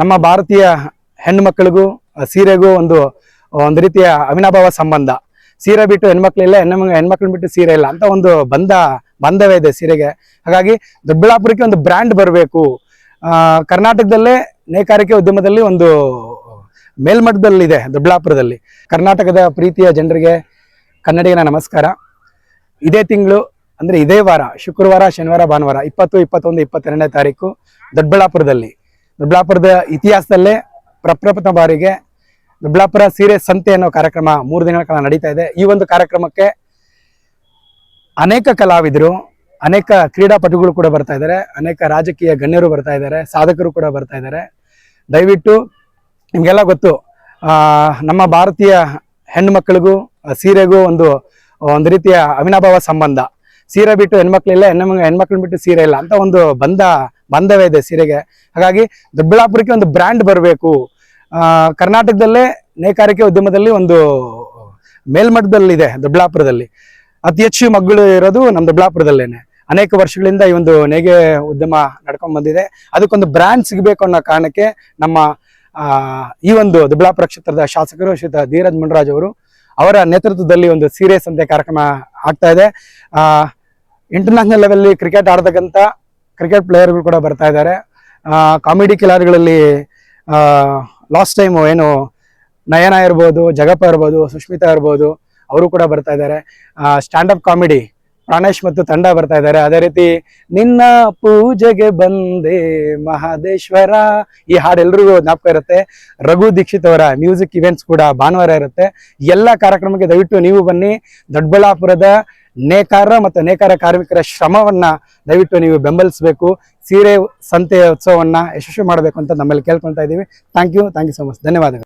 ನಮ್ಮ ಭಾರತೀಯ ಹೆಣ್ಣು ಮಕ್ಕಳಿಗೂ ಸೀರೆಗೂ ಒಂದು ರೀತಿಯ ಅವಿನಾಭಾವ ಸಂಬಂಧ. ಸೀರೆ ಬಿಟ್ಟು ಹೆಣ್ಮಕ್ಳಿಲ್ಲ, ಹೆಣ್ಮಕ್ಳನ್ನ ಬಿಟ್ಟು ಸೀರೆ ಇಲ್ಲ ಅಂತ ಒಂದು ಬಂಧವೇ ಇದೆ ಸೀರೆಗೆ. ಹಾಗಾಗಿ ದೊಡ್ಡಬಳ್ಳಾಪುರಕ್ಕೆ ಒಂದು ಬ್ರ್ಯಾಂಡ್ ಬರಬೇಕು. ಕರ್ನಾಟಕದಲ್ಲೇ ನೇಕಾರಿಕೆ ಉದ್ಯಮದಲ್ಲಿ ಒಂದು ಮೇಲ್ಮಟ್ಟದಲ್ಲಿದೆ ದೊಡ್ಡಬಳ್ಳಾಪುರದಲ್ಲಿ. ಕರ್ನಾಟಕದ ಪ್ರೀತಿಯ ಜನರಿಗೆ ಕನ್ನಡಿಗನ ನಮಸ್ಕಾರ. ಇದೇ ತಿಂಗಳು ಅಂದ್ರೆ ಇದೇ ವಾರ ಶುಕ್ರವಾರ, ಶನಿವಾರ, ಭಾನುವಾರ 20, 21, 22ನೇ ತಾರೀಕು ದೊಡ್ಡಬಳ್ಳಾಪುರದ ಇತಿಹಾಸದಲ್ಲೇ ಪ್ರಪ್ರಥಮ ಬಾರಿಗೆ ದೊಡ್ಡಬಳ್ಳಾಪುರ ಸೀರೆ ಸಂತೆ ಅನ್ನೋ ಕಾರ್ಯಕ್ರಮ 3 ದಿನಗಳ ಕಾಲ ನಡೀತಾ ಇದೆ. ಈ ಒಂದು ಕಾರ್ಯಕ್ರಮಕ್ಕೆ ಅನೇಕ ಕಲಾವಿದರು, ಅನೇಕ ಕ್ರೀಡಾಪಟುಗಳು ಕೂಡ ಬರ್ತಾ ಇದ್ದಾರೆ, ಅನೇಕ ರಾಜಕೀಯ ಗಣ್ಯರು ಬರ್ತಾ ಇದ್ದಾರೆ, ಸಾಧಕರು ಕೂಡ ಬರ್ತಾ ಇದ್ದಾರೆ. ದಯವಿಟ್ಟು ನಿಮ್ಗೆಲ್ಲ ಗೊತ್ತು, ನಮ್ಮ ಭಾರತೀಯ ಹೆಣ್ಣು ಮಕ್ಕಳಿಗೂ ಸೀರೆಗೂ ಒಂದು ರೀತಿಯ ಅವಿನಾಭಾವ ಸಂಬಂಧ. ಸೀರೆ ಬಿಟ್ಟು ಹೆಣ್ಮಕ್ಳಿಲ್ಲ, ಹೆಣ್ಮಕ್ಳನ್ನ ಬಿಟ್ಟು ಸೀರೆ ಇಲ್ಲ ಅಂತ ಒಂದು ಬಂಧವೇ ಇದೆ ಸೀರೆಗೆ. ಹಾಗಾಗಿ ದೊಡ್ಡಬಳ್ಳಾಪುರಕ್ಕೆ ಒಂದು ಬ್ರ್ಯಾಂಡ್ ಬರಬೇಕು. ಕರ್ನಾಟಕದಲ್ಲೇ ನೇಕಾರಿಕೆ ಉದ್ಯಮದಲ್ಲಿ ಒಂದು ಮೇಲ್ಮಟ್ಟದಲ್ಲಿದೆ ದೊಡ್ಡಬಳ್ಳಾಪುರದಲ್ಲಿ. ಅತಿ ಹೆಚ್ಚು ಮಕ್ಕಳು ಇರೋದು ನಮ್ಮ ದೊಡ್ಡಬಳ್ಳಾಪುರದಲ್ಲೇನೆ. ಅನೇಕ ವರ್ಷಗಳಿಂದ ಈ ಒಂದು ನೇಯ್ಗೆ ಉದ್ಯಮ ನಡ್ಕೊಂಡ್ ಬಂದಿದೆ. ಅದಕ್ಕೊಂದು ಬ್ರ್ಯಾಂಡ್ ಸಿಗಬೇಕು ಅನ್ನೋ ಕಾರಣಕ್ಕೆ ನಮ್ಮ ಈ ಒಂದು ದೊಡ್ಡಬಳ್ಳಾಪುರ ಕ್ಷೇತ್ರದ ಶಾಸಕರು ಶ್ರೀಯುತ ಧೀರಜ್ ಮುನ್ರಾಜ್ ಅವರು ಅವರ ನೇತೃತ್ವದಲ್ಲಿ ಒಂದು ಸೀರೆ ಸಂತೆ ಕಾರ್ಯಕ್ರಮ ಆಗ್ತಾ ಇದೆ. ಇಂಟರ್ನ್ಯಾಷನಲ್ ಲೆವೆಲ್ ಕ್ರಿಕೆಟ್ ಆಡತಕ್ಕಂಥ ಕ್ರಿಕೆಟ್ ಪ್ಲೇಯರ್ಗಳು ಕೂಡ ಬರ್ತಾ ಇದ್ದಾರೆ. ಕಾಮಿಡಿ ಕಿಲಾರಿಗಳಲ್ಲಿ ಲಾಸ್ಟ್ ಟೈಮ್ ಏನು ನಯನ ಇರ್ಬೋದು, ಜಗಪ್ಪ ಇರ್ಬೋದು, ಸುಷ್ಮಿತಾ ಇರ್ಬೋದು, ಅವರು ಕೂಡ ಬರ್ತಾ ಇದ್ದಾರೆ. ಸ್ಟ್ಯಾಂಡಪ್ ಕಾಮಿಡಿ ಪ್ರಾಣೇಶ್ ಮತ್ತು ತಂಡ ಬರ್ತಾ ಇದ್ದಾರೆ. ಅದೇ ರೀತಿ ನಿನ್ನ ಪೂಜೆಗೆ ಬಂದೆ ಮಹದೇಶ್ವರ, ಈ ಹಾಡು ಎಲ್ರಿಗೂ ಜ್ಞಾಪಕ ಇರುತ್ತೆ. ರಘು ದೀಕ್ಷಿತ್ ಅವರ ಮ್ಯೂಸಿಕ್ ಇವೆಂಟ್ಸ್ ಕೂಡ ಭಾನುವಾರ ಇರುತ್ತೆ. ಎಲ್ಲ ಕಾರ್ಯಕ್ರಮಕ್ಕೆ ದಯವಿಟ್ಟು ನೀವು ಬನ್ನಿ. ದೊಡ್ಡಬಳ್ಳಾಪುರದ ನೇಕಾರ ಮತ್ತು ನೇಕಾರ ಕಾರ್ಮಿಕರ ಶ್ರಮವನ್ನ ದಯವಿಟ್ಟು ನೀವು ಬೆಂಬಲಿಸಬೇಕು. ಸೀರೆ ಸಂತೆ ಉತ್ಸವವನ್ನ ಯಶಸ್ವಿ ಮಾಡಬೇಕು ಅಂತ ನಮ್ಮಲ್ಲಿ ಕೇಳ್ಕೊಳ್ತಾ ಇದ್ದೀವಿ. Thank you so much. ಧನ್ಯವಾದಗಳು.